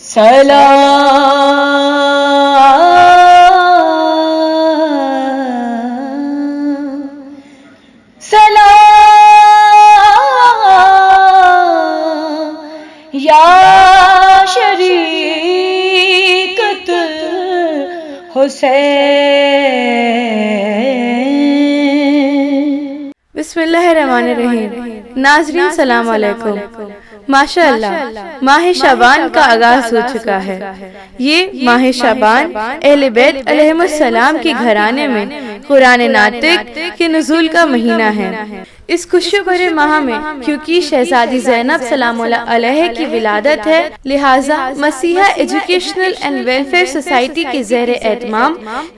سلام سلام یا شریکت حسین۔ بسم اللہ الرحمن الرحیم۔ ناظرین سلام علیکم۔ ماشاء اللہ ماہ شعبان کا آغاز ہو چکا ہے۔ یہ ماہ شعبان اہل بیت علیہم السلام کے گھرانے میں قرآن ناطق کے نزول کا مہینہ ہے۔ اس خوشی بھرے ماہ میں کیونکہ شہزادی زینب سلام اللہ علیہ کی ولادت ہے، لہٰذا مسیحا ایجوکیشنل اینڈ ویلفیئر سوسائٹی کے زیر اہتمام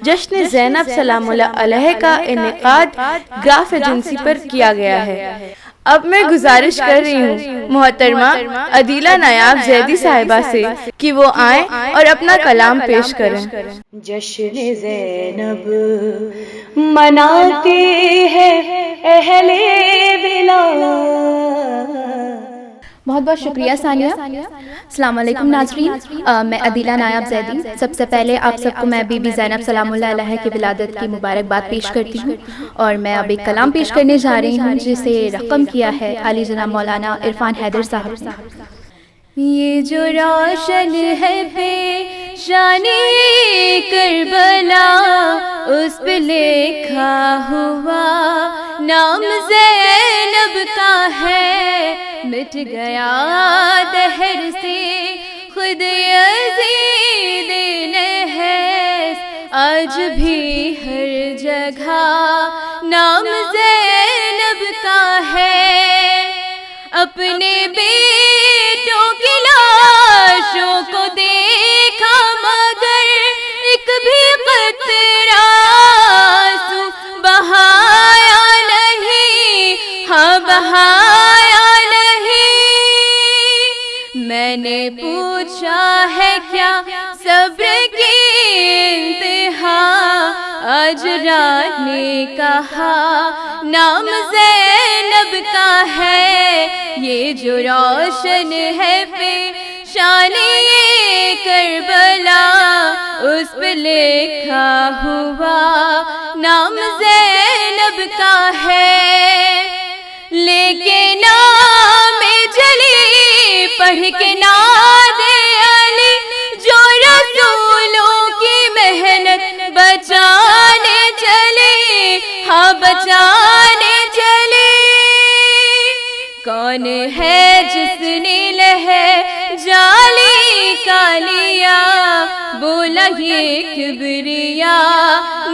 جشن زینب سلام اللہ علیہ کا انعقاد گراف ایجنسی پر کیا گیا ہے۔ اب میں گزارش کر رہی ہوں محترمہ عدیلہ نایاب زیدی صاحبہ سے کہ وہ آئیں اور اپنا کلام پیش کریں۔ جشن زینب مناتے ہیں اہل ولایت۔ بہت بہت شکریہ ثانیہ۔ السلام علیکم ناظرین، میں عدیلہ نایاب زیدی سب سے پہلے آپ سب کو میں بی بی زینب سلام اللہ علیہ کی ولادت کی مبارکباد پیش کرتی ہوں، اور میں اب ایک کلام پیش کرنے جا رہی ہوں جسے رقم کیا ہے علی جناب مولانا عرفان حیدر صاحب۔ یہ جو روشن ہے پیشان کربلا، اس پہ لکھا ہوا نام زینب کا ہے، مٹ گیا دہر سے خود یزید نحس، آج بھی ہر جگہ نام زینب کا ہے۔ اپنے بیٹوں کی لاشوں کو دیکھا مگر ایک بھی قطرہ آنسو بہایا نہیں، ہاں بہایا نہیں۔ میں نے پوچھا ہے کیا صبر کی انتہا، آج رات نے کہا نام زینب کا ہے۔ یہ جو روشن ہے پیشان کربلا، اس پہ لکھا ہوا نام زینب کا ہے۔ لیکن نام جلی پڑھ کے ناد علی، جو رسولوں کی محنت بچانے چلے، ہاں بچانے چلے۔ کون ہے جس نے لہے جالی کا لیا، بولا یہ کبریا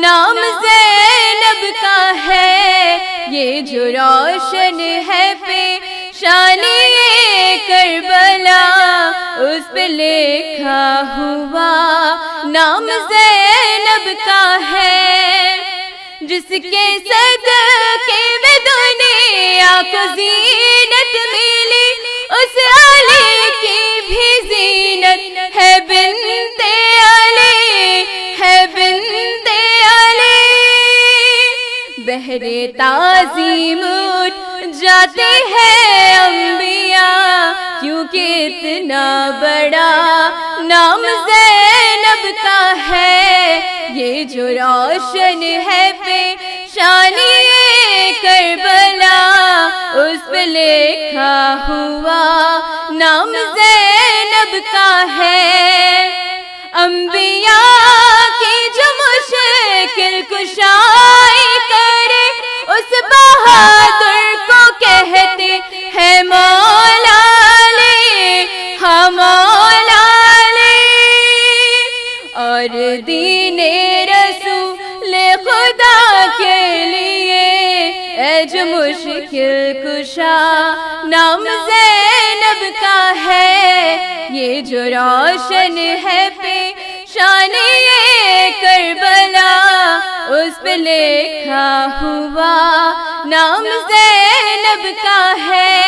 نام زینب کا ہے۔ یہ جو روشن ہے پیشان کربلا، اس پہ لکھا ہوا نام زینب کا ہے۔ جس کے صدقے میں دنیا کو زینت ملی، اس علی کی بھی زینت ہے بنت علی، ہے بنت علی۔ بہر تعظیم اٹھ جاتے ہیں انبیاء، کیونکہ اتنا بڑا نام زینب کا ہے۔ یہ جو روشن ہے پیشان کربلا، اس پہ لکھا ہوا نام زینب کا ہے۔ انبیاء کی جو مشکل کشائی کرے، اس بہادر کو کہتے ہیں مولا علی، ہاں مولا علی۔ اور دین رسول خدا کے لیے اے جو مشکل کشا نام زینب کا ہے۔ یہ جو روشن ہے پیشان کربلا، اس پہ لکھا ہوا نام زینب کا ہے۔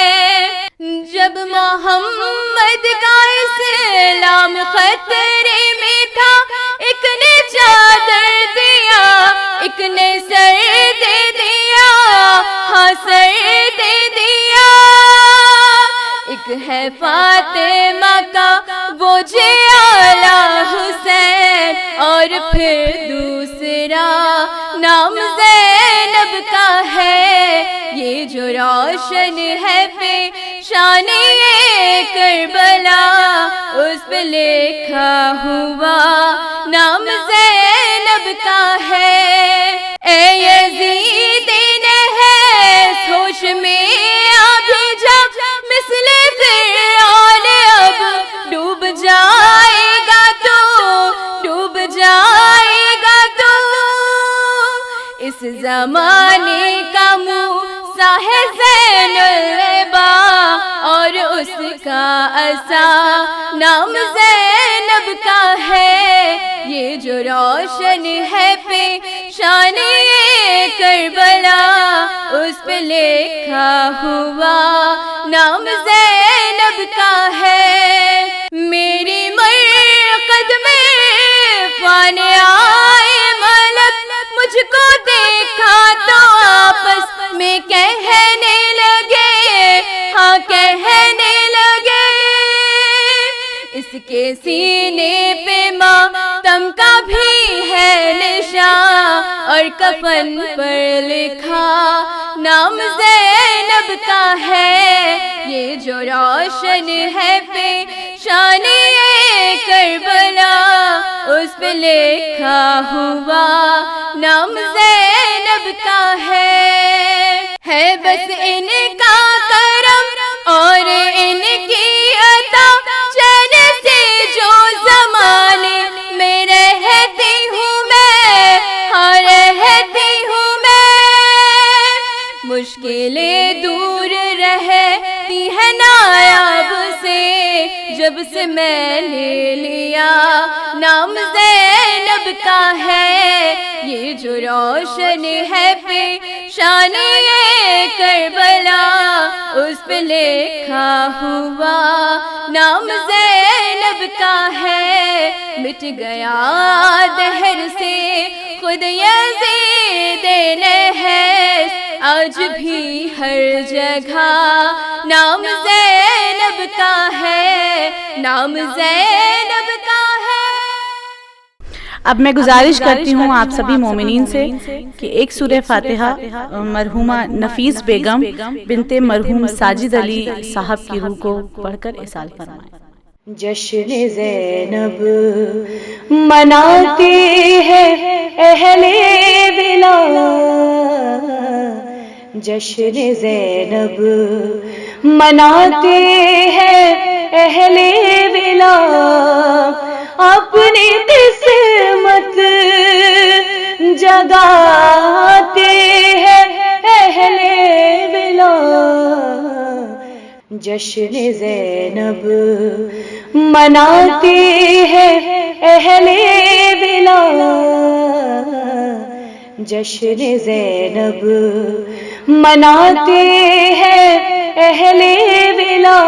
جب محمد کا اسلام خطرے میں تھا، ایک نے چادر دیا، ایک نے سر دے دیا، ہاں سر دے دیا۔ ایک ہے فاطمہ کا وہ جے پھر دوسرا نام زینب کا ہے، یہ جو روشن ہے پیشان کربلا، اس پہ لکھا ہوا نام زینب کا ہے۔ اے یزید نحس ہوش میں ابھی جب مثل فرعون اب ڈوب جائے گا تو، ڈوب جائے گا تو، اس زمانے کا موسیٰ ہے زین العبا، اور اس کا عصا نام زینب کا ہے، یہ جو روشن ہے پیشان کربلا، اس پہ لکھا ہوا نام زینب کا ہے۔ میری مرقد میں فان آئے ملک، مجھ کو دیکھا تو آپس میں کہنے لگے، ہاں کہنے لگے، اس کے سینے پہ ماتم کا بھی ہے نشان، اور کفن پر لکھا نام زینب کا ہے، یہ جو روشن ہے پیشان کربلا، اس پہ لکھا ہوا نام زینب کا ہے بس ان کا کرم اور ان کی عطا، چین سے جو زمانے میں رہتی ہوں میں، ہاں رہتی ہوں میں، مشکلیں دور رہتی ہے نایاب سے، جب سے میں نے لیا نام زینب کا ہے، یہ جو روشن ہے پیشان کربلا، اس پہ لکھا ہوا نام زینب کا ہے۔ مٹ گیا دہر سے خود یزید نحس، آج بھی ہر جگہ نام زینب کا ہے، نام زینب کا ہے۔ اب میں گزارش کرتی ہوں آپ سبھی مومنین سے کہ ایک سورہ فاتحہ مرحومہ نفیس بیگم بنت مرحوم ساجد علی صاحب کی روح کو پڑھ کر اصال فرمائیں۔ جشن زینب مناتے ہیں اہل ولا، جشن زینب مناتے ہیں اہل ولا، اپنی قسمت جگاتے ہیں اہل ولا، جشن زینب مناتے ہیں اہل ولا، جشن زینب مناتے ہیں اہل ولا۔